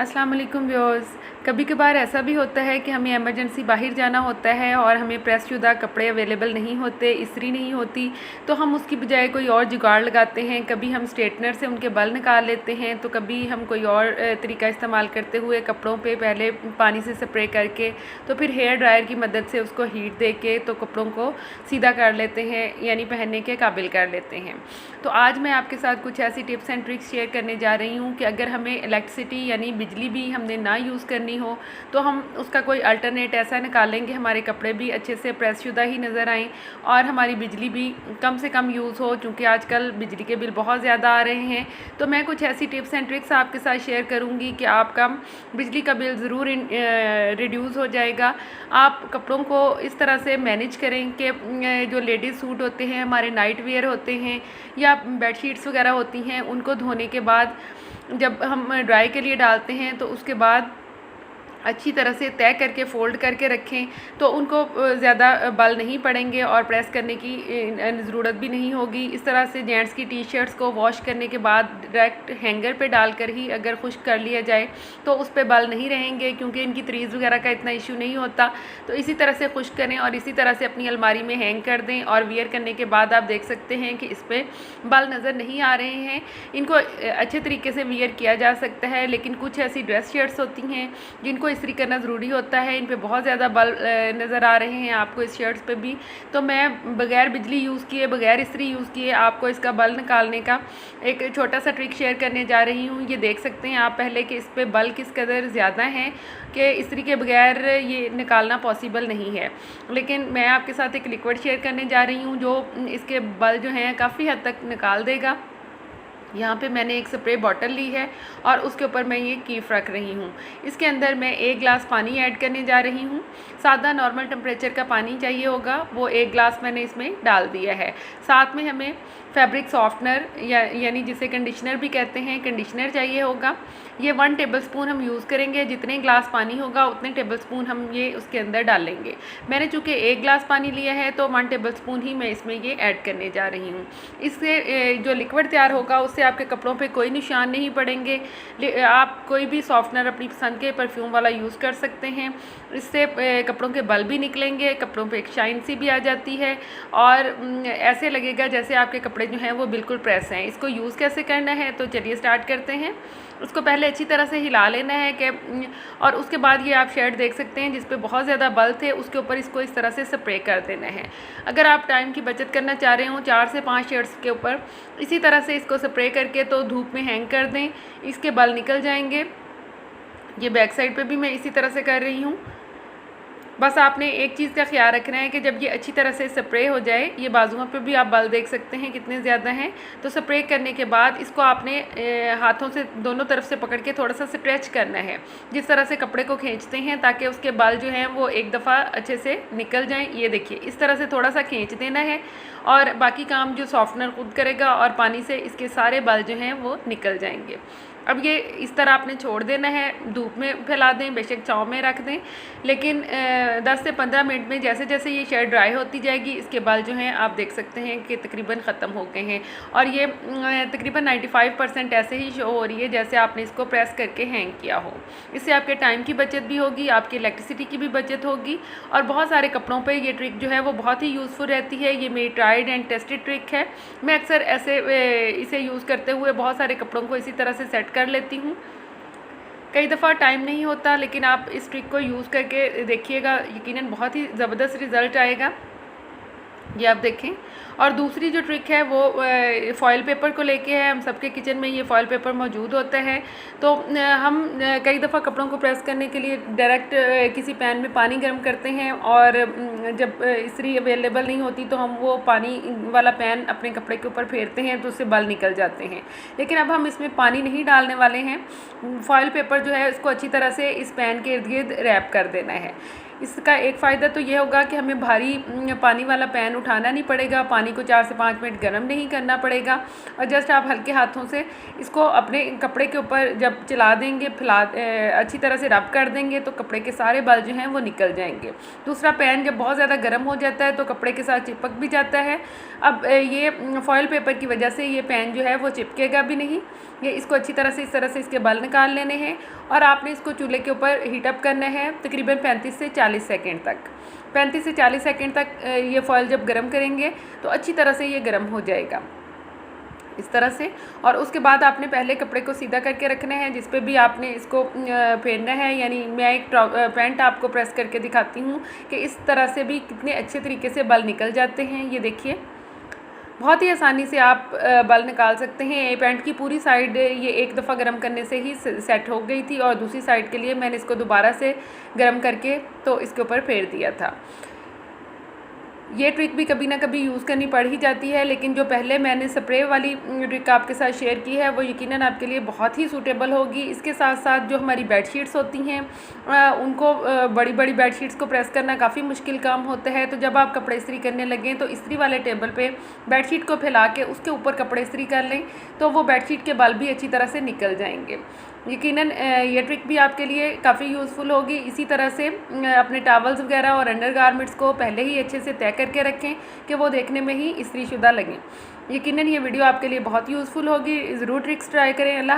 अस्सलाम वालेकुम व्यूअर्स। कभी कभार ऐसा भी होता है कि हमें इमरजेंसी बाहर जाना होता है और हमें प्रेस शुदा कपड़े अवेलेबल नहीं होते, इस्त्री नहीं होती, तो हम उसकी बजाय कोई और जुगाड़ लगाते हैं। कभी हम स्ट्रेटनर से उनके बल निकाल लेते हैं, तो कभी हम कोई और तरीका इस्तेमाल करते हुए कपड़ों पे पहले पानी से स्प्रे करके तो फिर हेयर ड्रायर की मदद से उसको हीट दे के तो कपड़ों को सीधा कर लेते हैं, यानी पहनने के काबिल कर लेते हैं। तो आज मैं आपके साथ कुछ ऐसी टिप्स एंड ट्रिक्स शेयर करने जा रही हूँ कि अगर हमें इलेक्ट्रिसिटी यानी बिजली भी हमने ना यूज़ करनी हो तो हम उसका कोई अल्टरनेट ऐसा निकालेंगे हमारे कपड़े भी अच्छे से प्रेस शुदा ही नज़र आएँ और हमारी बिजली भी कम से कम यूज़ हो, क्योंकि आजकल बिजली के बिल बहुत ज़्यादा आ रहे हैं। तो मैं कुछ ऐसी टिप्स एंड ट्रिक्स आपके साथ शेयर करूँगी कि आपका बिजली का बिल ज़रूर रिड्यूस हो जाएगा। आप कपड़ों को इस तरह से मैनेज करें कि जो लेडीज़ सूट होते हैं, हमारे नाइट वेयर होते हैं या बेडशीट्स वगैरह होती हैं, उनको धोने के बाद जब हम ड्राई के लिए डालते हैं तो उसके बाद अच्छी तरह से तय करके फ़ोल्ड करके रखें, तो उनको ज़्यादा बल नहीं पड़ेंगे और प्रेस करने की ज़रूरत भी नहीं होगी। इस तरह से जेंट्स की टी शर्ट्स को वॉश करने के बाद डायरेक्ट हैंगर पे डालकर ही अगर खुश्क कर लिया जाए तो उस पर बल नहीं रहेंगे, क्योंकि इनकी तरीज़ वगैरह का इतना इशू नहीं होता। तो इसी तरह से खुश्क करें और इसी तरह से अपनी अलमारी में हैंग कर दें और वियर करने के बाद आप देख सकते हैं कि इस पर बल नज़र नहीं आ रहे हैं। इनको अच्छे तरीके से वियर किया जा सकता है, लेकिन कुछ ऐसी ड्रेस शर्ट्स होती हैं जिनको इस्त्री करना ज़रूरी होता है, इन पे बहुत ज़्यादा बल नज़र आ रहे हैं आपको इस शर्ट्स पे भी। तो मैं बग़ैर बिजली यूज़ किए, बग़ैर इस्त्री यूज़ किए आपको इसका बल निकालने का एक छोटा सा ट्रिक शेयर करने जा रही हूँ। ये देख सकते हैं आप पहले कि इस पे बल किस कदर ज़्यादा हैं कि इस्त्री के बगैर ये निकालना पॉसिबल नहीं है। लेकिन मैं आपके साथ एक लिक्विड शेयर करने जा रही हूँ जो इसके बल जो हैं काफ़ी हद तक निकाल देगा। यहाँ पे मैंने एक स्प्रे बॉटल ली है और उसके ऊपर मैं ये कीफ रख रही हूँ। इसके अंदर मैं 1 गिलास पानी ऐड करने जा रही हूँ। सादा नॉर्मल टेम्परेचर का पानी चाहिए होगा, वो 1 गिलास मैंने इसमें डाल दिया है। साथ में हमें फैब्रिक सॉफ्टनर यानी जिसे कंडीशनर भी कहते हैं, कंडीशनर चाहिए होगा। ये 1 टेबलस्पून हम यूज़ करेंगे, जितने गिलास पानी होगा उतने टेबलस्पून हम ये उसके अंदर डालेंगे। मैंने चूँकि 1 गिलास पानी लिया है तो 1 टेबलस्पून ही मैं इसमें ये ऐड करने जा रही हूँ। इससे जो लिक्विड तैयार होगा उससे आपके कपड़ों पे कोई निशान नहीं पड़ेंगे। आप कोई भी सॉफ्टनर अपनी पसंद के परफ्यूम वाला यूज़ कर सकते हैं। इससे कपड़ों के बल भी निकलेंगे, कपड़ों पे एक शाइन सी भी आ जाती है और ऐसे लगेगा जैसे आपके कपड़े जो हैं वो बिल्कुल प्रेस हैं। इसको यूज़ कैसे करना है तो चलिए स्टार्ट करते हैं। उसको पहले अच्छी तरह से हिला लेना है कि और उसके बाद ये आप शर्ट देख सकते हैं जिस पे बहुत ज़्यादा बल थे, उसके ऊपर इसको इस तरह से स्प्रे कर देना है। अगर आप टाइम की बचत करना चाह रहे हो 4 से 5 शर्ट्स के ऊपर इसी तरह से इसको स्प्रे करके तो धूप में हैंग कर दें, इसके बल निकल जाएंगे। ये बैक साइड पे भी मैं इसी तरह से कर रही हूँ। बस आपने एक चीज़ का ख्याल रखना है कि जब ये अच्छी तरह से स्प्रे हो जाए, ये बाजुओं पे भी आप बल देख सकते हैं कितने ज़्यादा हैं, तो स्प्रे करने के बाद इसको आपने हाथों से दोनों तरफ से पकड़ के थोड़ा सा स्ट्रेच करना है, जिस तरह से कपड़े को खींचते हैं ताकि उसके बल जो हैं वो एक दफ़ा अच्छे से निकल जाएं। ये देखिए इस तरह से थोड़ा सा खींच देना है और बाकी काम जो सॉफ्टनर खुद करेगा और पानी से इसके सारे बल जो हैं वो निकल जाएंगे। अब ये इस तरह आपने छोड़ देना है, धूप में फैला दें, बेशक छाँव में रख दें, लेकिन 10 से 15 मिनट में जैसे जैसे ये शर्ट ड्राई होती जाएगी इसके बाल जो हैं आप देख सकते हैं कि तकरीबन ख़त्म हो गए हैं और ये तकरीबन 95% ऐसे ही शो हो रही है जैसे आपने इसको प्रेस करके हैंग किया हो। इससे आपके टाइम की बचत भी होगी, आपकी इलेक्ट्रिसिटी की भी बचत होगी और बहुत सारे कपड़ों पर ये ट्रिक जो है वो बहुत ही यूज़फुल रहती है। ये मेरी ट्राइड एंड टेस्टेड ट्रिक है। मैं अक्सर ऐसे इसे यूज़ करते हुए बहुत सारे कपड़ों को इसी तरह से सेट कर लेती हूँ। कई दफ़ा टाइम नहीं होता, लेकिन आप इस ट्रिक को यूज़ करके देखिएगा, यकीनन बहुत ही ज़बरदस्त रिज़ल्ट आएगा। ये आप देखें। और दूसरी जो ट्रिक है वो फॉइल पेपर को लेके है। हम सबके किचन में ये फॉइल पेपर मौजूद होता है, तो हम कई दफ़ा कपड़ों को प्रेस करने के लिए डायरेक्ट किसी पैन में पानी गर्म करते हैं और जब इस्त्री अवेलेबल नहीं होती तो हम वो पानी वाला पैन अपने कपड़े के ऊपर फेरते हैं तो उससे बल निकल जाते हैं। लेकिन अब हम इसमें पानी नहीं डालने वाले हैं। फॉइल पेपर जो है इसको अच्छी तरह से इस पैन के इर्द गिर्द रैप कर देना है। इसका एक फ़ायदा तो ये होगा कि हमें भारी पानी वाला पैन उठाना नहीं पड़ेगा, पानी को 4 से 5 मिनट गर्म नहीं करना पड़ेगा और जस्ट आप हल्के हाथों से इसको अपने कपड़े के ऊपर जब चला देंगे, अच्छी तरह से रब कर देंगे तो कपड़े के सारे बाल जो हैं वो निकल जाएंगे। दूसरा, पैन जब बहुत ज़्यादा गर्म हो जाता है तो कपड़े के साथ चिपक भी जाता है। अब ये फॉइल पेपर की वजह से ये पैन जो है वो चिपकेगा भी नहीं। ये इसको अच्छी तरह से इस तरह से इसके बाल निकाल लेने हैं और आपने इसको चूल्हे के ऊपर हीटअप करना है तकरीबन 35 से 40 सेकंड तक। 35 से 40 सेकंड तक ये फॉइल जब गर्म करेंगे तो अच्छी तरह से ये गर्म हो जाएगा इस तरह से। और उसके बाद आपने पहले कपड़े को सीधा करके रखना है जिस पे भी आपने इसको फेरना है। यानी मैं एक पैंट आपको प्रेस करके दिखाती हूँ कि इस तरह से भी कितने अच्छे तरीके से बाल निकल जाते हैं। ये देखिए, बहुत ही आसानी से आप बाल निकाल सकते हैं। ये पैंट की पूरी साइड ये एक दफ़ा गर्म करने से ही सेट हो गई थी और दूसरी साइड के लिए मैंने इसको दोबारा से गर्म करके तो इसके ऊपर फेर दिया था। ये ट्रिक भी कभी ना कभी यूज़ करनी पड़ ही जाती है, लेकिन जो पहले मैंने स्प्रे वाली ट्रिक आपके साथ शेयर की है वो यकीनन आपके लिए बहुत ही सूटेबल होगी। इसके साथ साथ जो हमारी बेडशीट्स होती हैं उनको बड़ी बड़ी बेडशीट्स को प्रेस करना काफ़ी मुश्किल काम होता है। तो जब आप कपड़े इस्त्री करने लगें तो इस्त्री वाले टेबल पे बेडशीट को फैला के उसके ऊपर कपड़े इस्त्री कर लें तो वो बेडशीट के बाल भी अच्छी तरह से निकल जाएंगे। यकीनन ये ट्रिक भी आपके लिए काफ़ी यूज़फुल होगी। इसी तरह से अपने टॉवल्स वगैरह और अंडरगारमेंट्स को पहले ही अच्छे से तय करके रखें कि वो देखने में ही इस्त्री शुदा लगें। यकीनन ये वीडियो आपके लिए बहुत यूज़फुल होगी। ज़रूर ट्रिक्स ट्राई करें। अल्लाह।